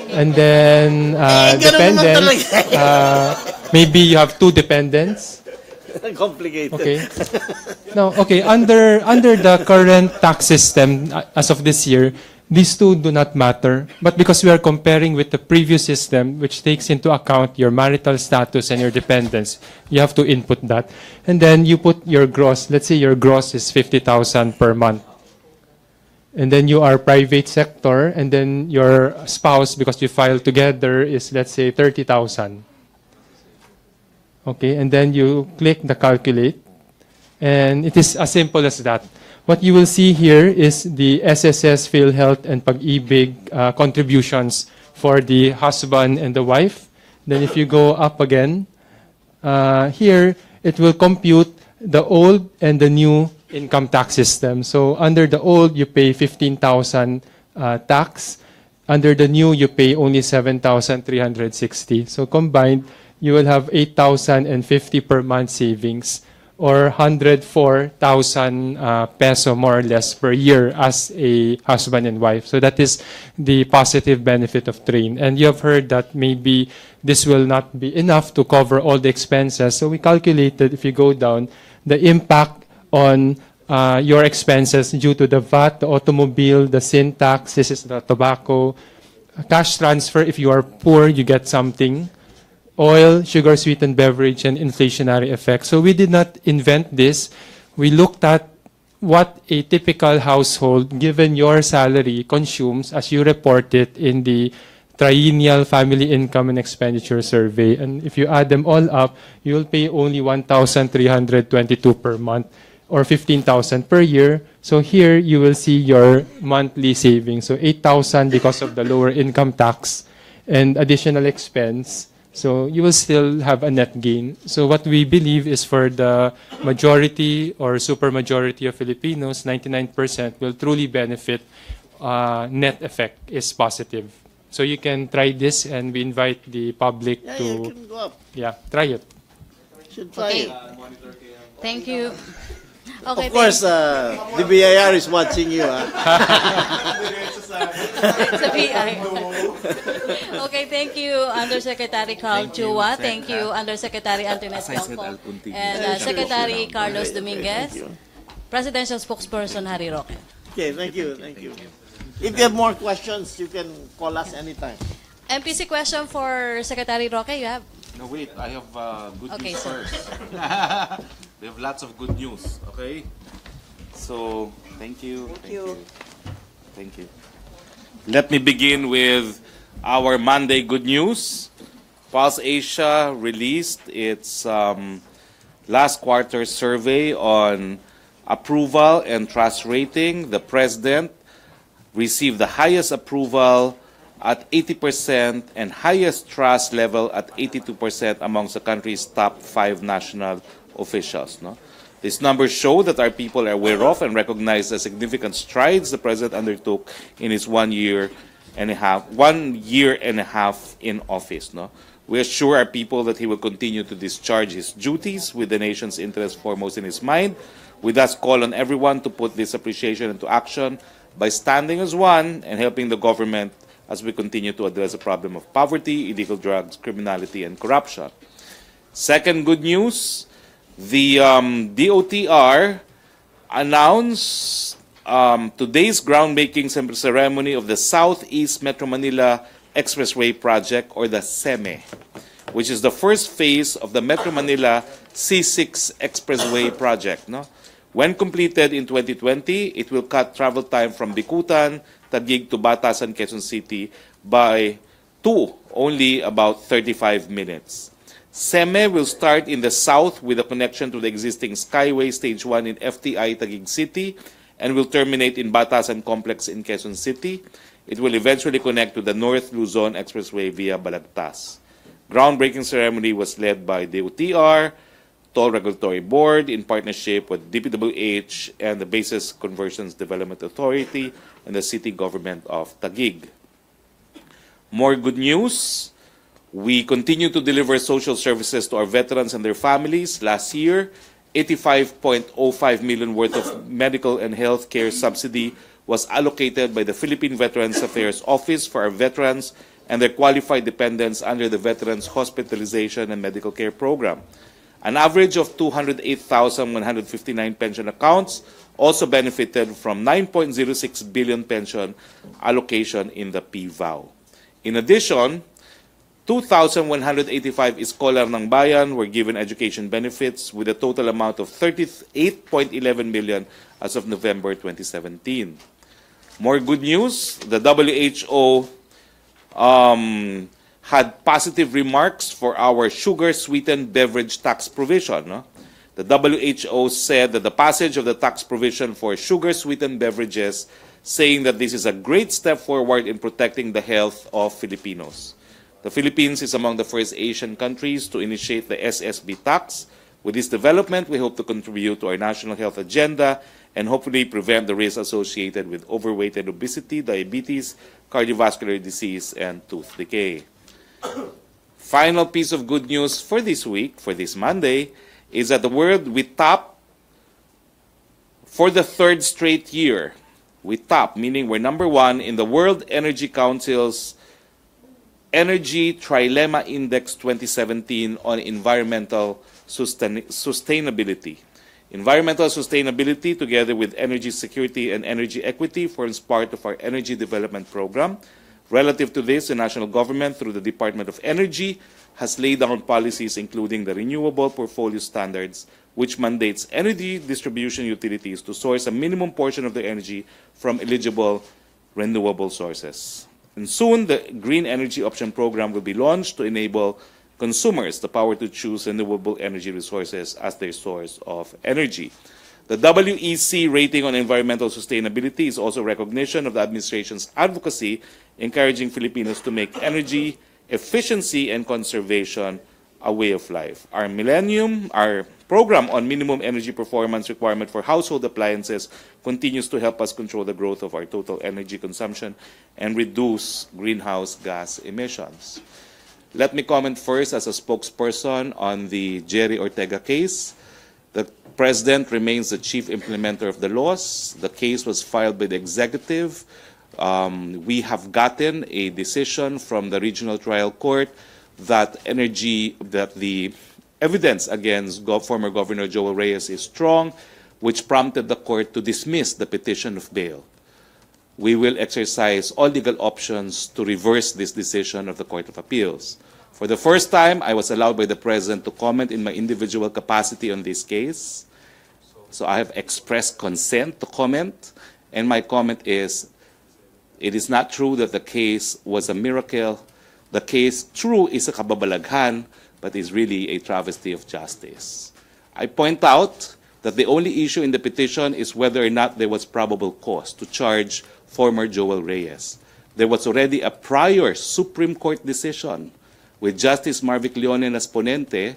And then dependents, maybe you have 2 dependents. Complicated. Okay. Now, okay, under the current tax system as of this year, these 2 do not matter, but because we are comparing with the previous system, which takes into account your marital status and your dependents, you have to input that. And then you put your gross. Let's say your gross is 50,000 per month. And then you are private sector, and then your spouse, because you file together, is, let's say, 30,000. Okay, and then you click the calculate, and it is as simple as that. What you will see here is the SSS, PhilHealth, and Pag-ibig contributions for the husband and the wife. Then if you go up again, here it will compute the old and the new income tax system. So under the old, you pay 15,000 tax. Under the new, you pay only 7,360. So combined, you will have 8,050 per month savings, or 104,000 peso more or less per year as a husband and wife. So that is the positive benefit of train. And you have heard that maybe this will not be enough to cover all the expenses. So we calculated, if you go down, the impact on your expenses due to the VAT, the automobile, the sin tax, this is the tobacco, cash transfer. If you are poor, you get something. Oil, sugar, sweetened beverage, and inflationary effects. So we did not invent this. We looked at what a typical household, given your salary, consumes as you report it in the triennial family income and expenditure survey. And if you add them all up, you will pay only 1,322 per month, or 15,000 per year. So here you will see your monthly savings. So 8,000 because of the lower income tax and additional expense. So you will still have a net gain. So what we believe is for the majority or supermajority of Filipinos, 99% will truly benefit. Net effect is positive. So you can try this, and we invite the public Yeah, to you can go up. try it. Should try Okay. it. Thank you. Okay, Of course, the BIR is watching you. Sa PI. Okay, thank you, Undersecretary Carl Chua. Thank you, Undersecretary Antoinette Yongko. And Secretary Carlos Dominguez. Presidential Spokesperson Harry Roque. Okay, thank you, thank you. If you have more questions, you can call us anytime. MPC question for Secretary Roque, you have? No, wait. I have good Okay, news sir. first. We have lots of good news, okay? So, thank you. Thank you. Let me begin with our Monday good news. Pulse Asia released its last quarter survey on approval and trust rating. The president received the highest approval at 80% and highest trust level at 82% amongst the country's top 5 national officials. No? These numbers show that our people are aware of and recognize the significant strides the president undertook in his 1 year and a half in office. No? We assure our people that he will continue to discharge his duties with the nation's interest foremost in his mind. We thus call on everyone to put this appreciation into action by standing as one and helping the government as we continue to address the problem of poverty, illegal drugs, criminality, and corruption. Second good news, the DOTR announced today's groundbreaking ceremony of the Southeast Metro Manila Expressway Project, or the SEME, which is the first phase of the Metro Manila C6 Expressway Project. No? When completed in 2020, it will cut travel time from Bicutan, Taguig to Batasan, Quezon City by only about 35 minutes. SEME will start in the south with a connection to the existing Skyway Stage 1 in FTI Taguig City and will terminate in Batasan Complex in Quezon City. It will eventually connect to the North Luzon Expressway via Balagtas. Groundbreaking ceremony was led by DOTR, Toll Regulatory Board in partnership with DPWH and the Basis Conversions Development Authority and the City Government of Taguig. More good news. We continue to deliver social services to our veterans and their families. Last year, 85.05 million worth of medical and health care subsidy was allocated by the Philippine Veterans Affairs Office for our veterans and their qualified dependents under the Veterans Hospitalization and Medical Care Program. An average of 208,159 pension accounts also benefited from 9.06 billion pension allocation in the PVAO. In addition, 2,185 Iskolar ng Bayan were given education benefits with a total amount of 38.11 million as of November 2017. More good news, the WHO had positive remarks for our sugar-sweetened beverage tax provision. No? The WHO said that the passage of the tax provision for sugar-sweetened beverages, saying that this is a great step forward in protecting the health of Filipinos. The Philippines is among the first Asian countries to initiate the SSB tax. With this development, we hope to contribute to our national health agenda and hopefully prevent the risks associated with overweight and obesity, diabetes, cardiovascular disease, and tooth decay. Final piece of good news for this week, for this Monday, is that the world we top for the third straight year. We top, meaning we're number one in the World Energy Council's Energy Trilemma Index 2017 on environmental sustainability. Environmental sustainability, together with energy security and energy equity, forms part of our energy development program. Relative to this, the national government, through the Department of Energy, has laid down policies including the Renewable Portfolio Standards, which mandates energy distribution utilities to source a minimum portion of their energy from eligible renewable sources. And soon, the Green Energy Option Program will be launched to enable consumers the power to choose renewable energy resources as their source of energy. The WEC rating on environmental sustainability is also recognition of the administration's advocacy encouraging Filipinos to make energy efficiency and conservation a way of life. Our program on minimum energy performance requirement for household appliances continues to help us control the growth of our total energy consumption and reduce greenhouse gas emissions. Let me comment first as a spokesperson on the Jerry Ortega case. The President remains the chief implementer of the laws. The case was filed by the executive. We have gotten a decision from the regional trial court that the evidence against former Governor Joel Reyes is strong, which prompted the court to dismiss the petition of bail. We will exercise all legal options to reverse this decision of the Court of Appeals. For the first time, I was allowed by the President to comment in my individual capacity on this case. So I have expressed consent to comment, and my comment is, it is not true that the case was a miracle. The case, true, is a kababalaghan, but is really a travesty of justice. I point out that the only issue in the petition is whether or not there was probable cause to charge former Joel Reyes. There was already a prior Supreme Court decision with Justice Marvic Leonen as ponente,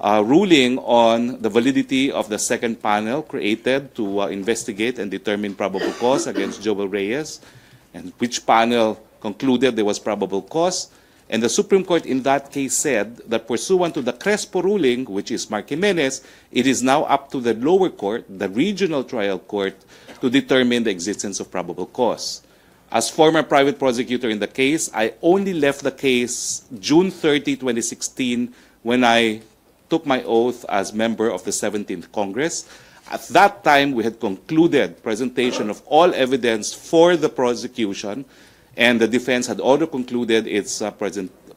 ruling on the validity of the second panel created to investigate and determine probable cause against Joel Reyes, and which panel concluded there was probable cause. And the Supreme Court in that case said that pursuant to the Crespo ruling, which is Mark Jimenez, it is now up to the lower court, the regional trial court, to determine the existence of probable cause. As former private prosecutor in the case, I only left the case June 30, 2016, when I took my oath as member of the 17th Congress. At that time, we had concluded presentation of all evidence for the prosecution, and the defense had already concluded its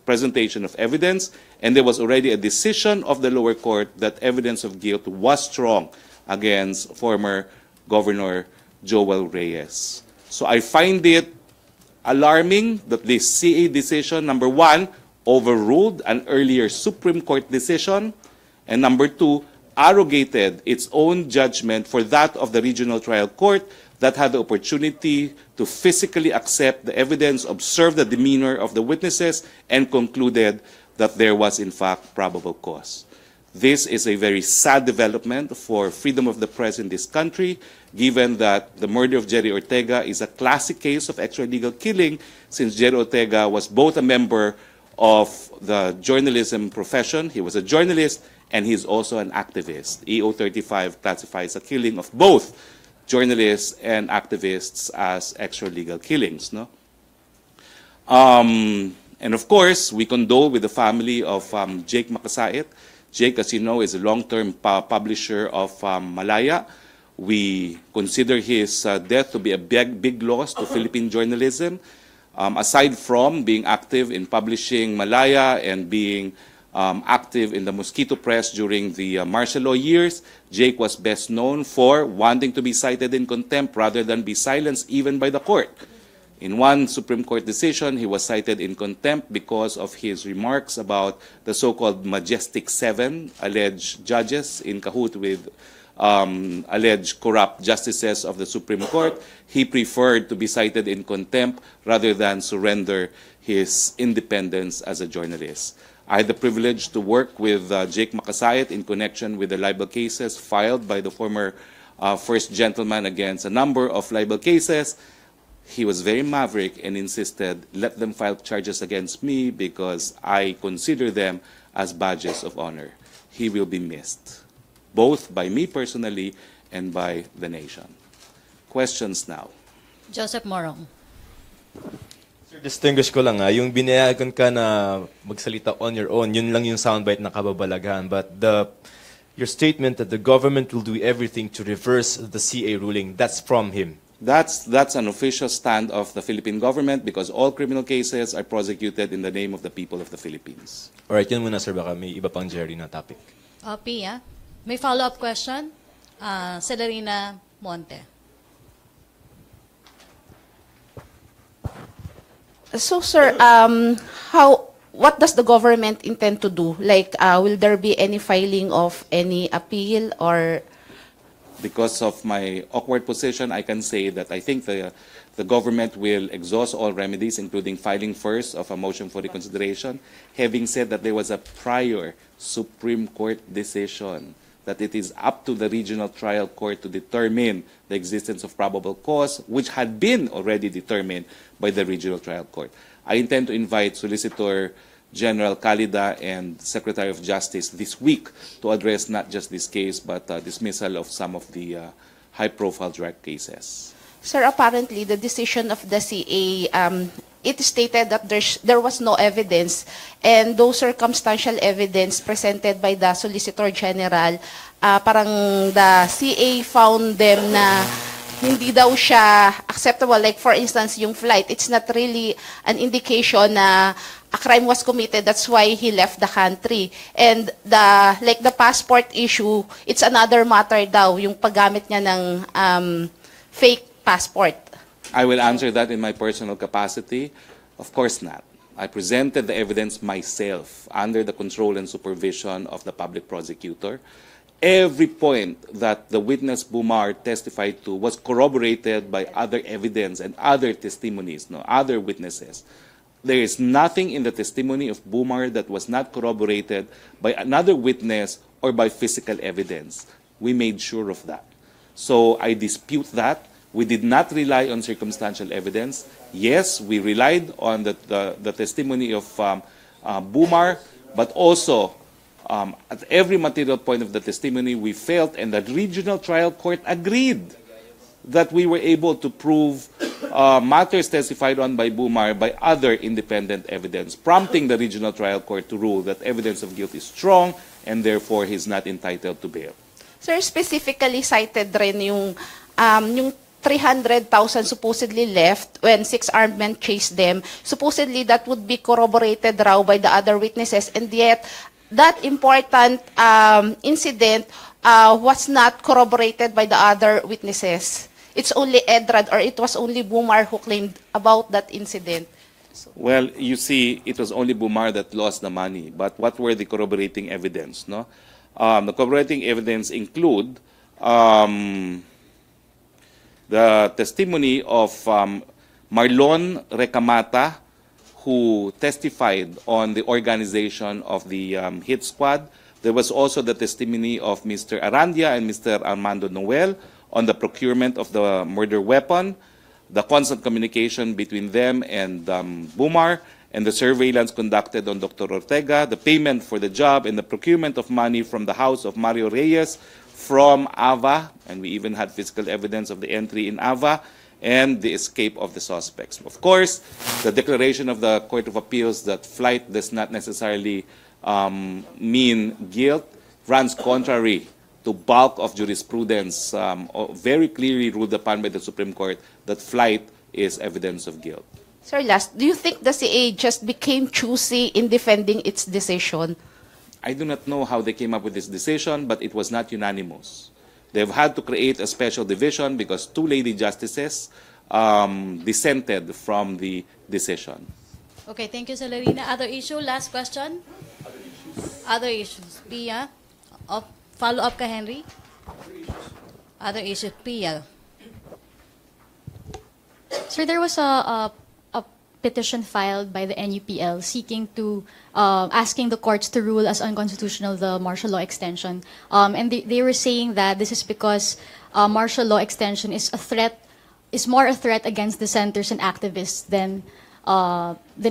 presentation of evidence, and there was already a decision of the lower court that evidence of guilt was strong against former Governor Joel Reyes. So I find it alarming that this CA decision, number one, overruled an earlier Supreme Court decision, and number two, arrogated its own judgment for that of the regional trial court that had the opportunity to physically accept the evidence, observe the demeanor of the witnesses, and concluded that there was in fact probable cause. This is a very sad development for freedom of the press in this country, given that the murder of Jerry Ortega is a classic case of extralegal killing, since Jerry Ortega was both a member of the journalism profession, he was a journalist, and he's also an activist. EO 35 classifies a killing of both journalists and activists as extralegal killings. No? And of course, we condole with the family of Jake Makasait. Jake, as you know, is a long-term publisher of Malaya. We consider his death to be a big loss to Philippine journalism. Aside from being active in publishing Malaya and being active in the Mosquito Press during the martial law years, Jake was best known for wanting to be cited in contempt rather than be silenced even by the court. In one Supreme Court decision, he was cited in contempt because of his remarks about the so-called Majestic Seven, alleged judges in cahoot with alleged corrupt justices of the Supreme Court. He preferred to be cited in contempt rather than surrender his independence as a journalist. I had the privilege to work with Jake Makasait in connection with the libel cases filed by the former First Gentleman against a number of libel cases. He was very maverick and insisted, let them file charges against me because I consider them as badges of honor. He will be missed, both by me personally and by the nation. Questions now. Joseph Morong. Sir, distinguish ko lang yung binayagan ka na magsalita on your own, yun lang yung soundbite na kababalaghan. But your statement that the government will do everything to reverse the CA ruling, that's from him. That's an official stand of the Philippine government because all criminal cases are prosecuted in the name of the people of the Philippines. Alright, yun muna sir, baka may iba pang Jerry na topic. Pia, may follow-up question? Celerina Monte. So, sir, what does the government intend to do? Like, will there be any filing of any appeal or? Because of my awkward position, I can say that I think the the government will exhaust all remedies, including filing first of a motion for reconsideration, having said that there was a prior Supreme Court decision that it is up to the regional trial court to determine the existence of probable cause, which had been already determined by the regional trial court. I intend to invite Solicitor General Calida and Secretary of Justice this week to address not just this case, but dismissal of some of the high-profile drug cases. Sir, apparently the decision of the CA, it stated that there was no evidence, and those circumstantial evidence presented by the Solicitor General, parang the CA found them na hindi daw siya acceptable. Like for instance, yung flight, it's not really an indication na a crime was committed, that's why he left the country. And the passport issue, it's another matter daw, yung paggamit niya ng fake passport. I will answer that in my personal capacity. Of course not. I presented the evidence myself under the control and supervision of the public prosecutor. Every point that the witness Bumar testified to was corroborated by other evidence and other testimonies, other witnesses. There is nothing in the testimony of Bumar that was not corroborated by another witness or by physical evidence. We made sure of that. So I dispute that. We did not rely on circumstantial evidence. Yes, we relied on the testimony of Bumar, but also at every material point of the testimony we felt, and the regional trial court agreed that we were able to prove matters testified on by Bumar by other independent evidence, prompting the regional trial court to rule that evidence of guilt is strong and therefore he's not entitled to bail. Sir, specifically cited rin yung 300,000 supposedly left when 6 armed men chased them. Supposedly that would be corroborated raw by the other witnesses, and yet that important incident was not corroborated by the other witnesses. It's only Edrad, or it was only Bumar who claimed about that incident. Well, you see, it was only Bumar that lost the money. But what were the corroborating evidence? No, the corroborating evidence include the testimony of Marlon Recamata, who testified on the organization of the hit squad. There was also the testimony of Mr. Arandia and Mr. Armando Noel on the procurement of the murder weapon, the constant communication between them and Bumar, and the surveillance conducted on Dr. Ortega, the payment for the job, and the procurement of money from the house of Mario Reyes from Ava, and we even had physical evidence of the entry in Ava, and the escape of the suspects. Of course, the declaration of the Court of Appeals that flight does not necessarily mean guilt runs contrary to bulk of jurisprudence, very clearly ruled upon by the Supreme Court that flight is evidence of guilt. Sir, last, do you think the CA just became choosy in defending its decision? I do not know how they came up with this decision, but it was not unanimous. They've had to create a special division because 2 lady justices dissented from the decision. Okay, thank you, Celerina. Other issue, last question? Other issues. Pia? Follow-up ka, Henry? Other issues. Pia? Sir, there was a petition filed by the NUPL seeking to, asking the courts to rule as unconstitutional the martial law extension. And they were saying that this is because martial law extension is more a threat against dissenters and activists than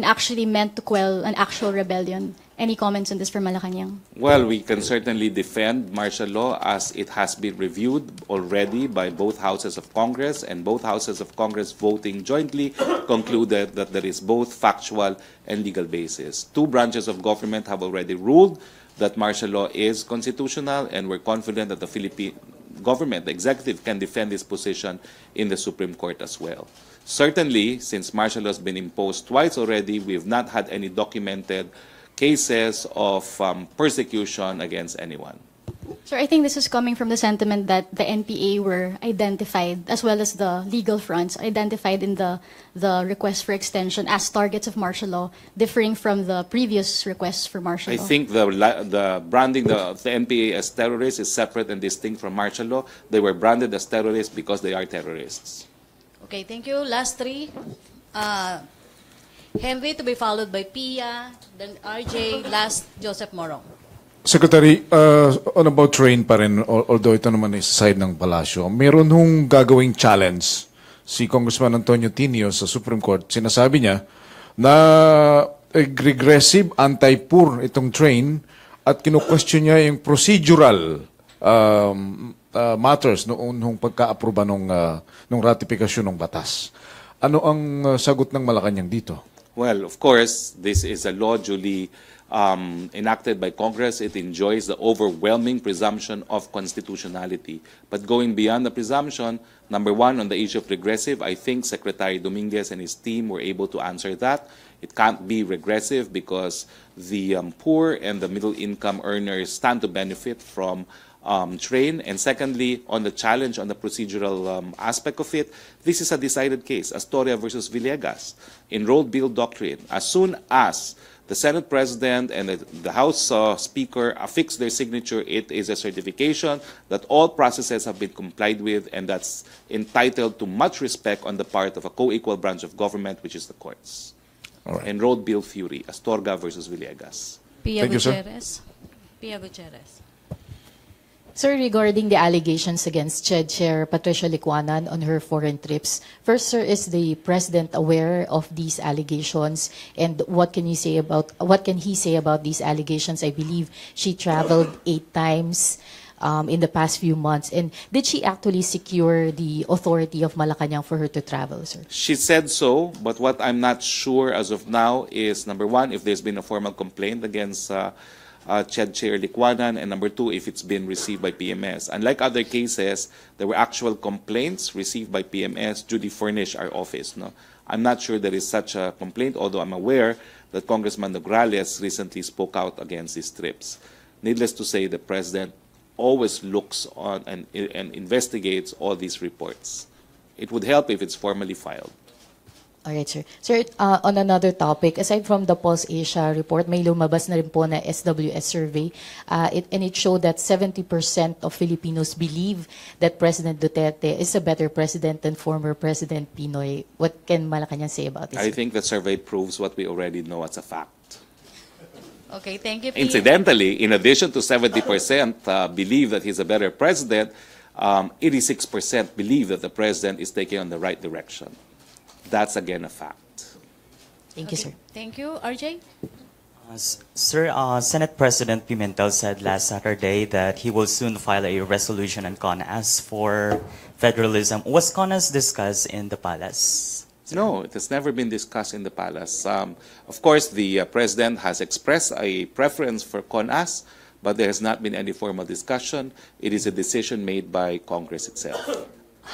actually meant to quell an actual rebellion. Any comments on this from Malacañang? Well, we can certainly defend martial law as it has been reviewed already by both houses of Congress, and both houses of Congress voting jointly concluded that there is both factual and legal basis. 2 branches of government have already ruled that martial law is constitutional, and we're confident that the Philippine government, the executive, can defend this position in the Supreme Court as well. Certainly, since martial law has been imposed twice already, we have not had any documented cases of persecution against anyone. Sir, I think this is coming from the sentiment that the NPA were identified, as well as the legal fronts, identified in the request for extension as targets of martial law, differing from the previous requests for martial law. I think the branding the NPA as terrorists is separate and distinct from martial law. They were branded as terrorists because they are terrorists. Okay, thank you. Last three. Henry to be followed by Pia, then RJ, last Joseph Morong. Secretary, on about train pa rin, although ito naman is side ng palasyo, meron hong gagawing challenge si Congressman Antonio Tinio sa Supreme Court. Sinasabi niya na regressive, anti-poor itong train at kinu-question niya yung procedural matters noong pagka-aproba nung ratifikasyon ng batas. Ano ang sagot ng Malacanang dito? Well, of course, this is a law duly enacted by Congress. It enjoys the overwhelming presumption of constitutionality. But going beyond the presumption, number one, on the issue of regressive, I think Secretary Dominguez and his team were able to answer that. It can't be regressive because the poor and the middle-income earners stand to benefit from train. And secondly, on the challenge on the procedural aspect of it, this is a decided case, Astoria versus Villegas, enrolled bill doctrine. As soon as the Senate President and the House Speaker affix their signature, it is a certification that all processes have been complied with, and that's entitled to much respect on the part of a co-equal branch of government, which is the courts. All right. Enrolled Bill Fury, Astorga versus Villegas. Pia Thank you, sir. Gutierrez. Pia Gutierrez. Sir, regarding the allegations against CHED Chair Patricia Licuanan on her foreign trips, first, sir, is the President aware of these allegations, and what can he say about these allegations? I believe she traveled 8 times in the past few months, and did she actually secure the authority of Malacanang for her to travel, sir? She said so, but what I'm not sure as of now is, number one, if there's been a formal complaint against CHED Chair Licuanan, and number two, if it's been received by PMS. Unlike other cases, there were actual complaints received by PMS, duly furnished our office. No? I'm not sure there is such a complaint, although I'm aware that Congressman Nograles recently spoke out against these trips. Needless to say, the President always looks on and investigates all these reports. It would help if it's formally filed. All right, sir. Sir, on another topic, aside from the Pulse Asia report, may lumabas na rin po na SWS survey, and it showed that 70% of Filipinos believe that President Duterte is a better president than former President Pinoy. What can Malacanang say about this? I think the survey proves what we already know as a fact. Okay, thank you, Pia. Incidentally, in addition to 70% believe that he's a better president, 86% believe that the president is taking on the right direction. That's again a fact. Thank you, sir. Thank you. RJ? Sir, Senate President Pimentel said last Saturday that he will soon file a resolution on CONAS for federalism. Was CONAS discussed in the palace? No, it has never been discussed in the palace. Of course, the president has expressed a preference for CONAS, but there has not been any formal discussion. It is a decision made by Congress itself.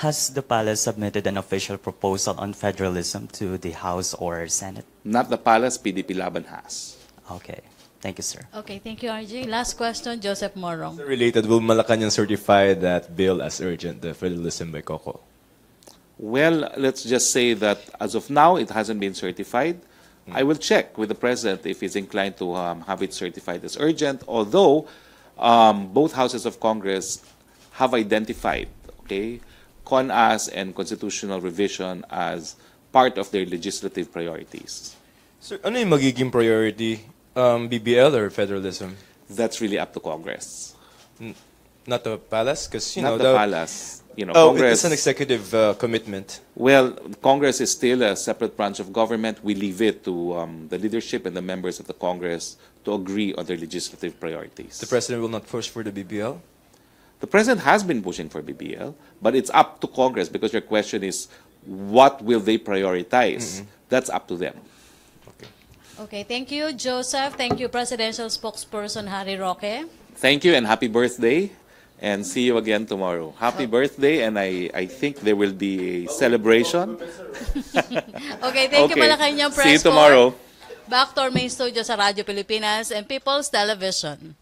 Has the palace submitted an official proposal on federalism to the House or Senate? Not the palace, PDP Laban has. Okay. Thank you, sir. Okay, thank you, RJ. Last question, Joseph Morong. Related, will Malacanang certify that bill as urgent, the federalism by Coco? Well, let's just say that as of now, it hasn't been certified. I will check with the President if he's inclined to have it certified as urgent, although both houses of Congress have identified, okay, CONAS and constitutional revision as part of their legislative priorities. Sir, ano yung magiging priority? BBL or federalism? That's really up to Congress. Not the palace? Because, Not the palace. it's Congress, an executive commitment. Well, Congress is still a separate branch of government. We leave it to the leadership and the members of the Congress to agree on their legislative priorities. The President will not push for the BBL? The President has been pushing for BBL, but it's up to Congress because your question is, what will they prioritize? That's up to them. Okay, thank you, Joseph. Thank you, Presidential Spokesperson Harry Roque. Thank you and happy birthday, and see you again tomorrow. Happy birthday, and I think there will be a celebration. Okay, thank you, Malacañang Press Corps. See you tomorrow. Back to our main studio sa Radyo Pilipinas and People's Television.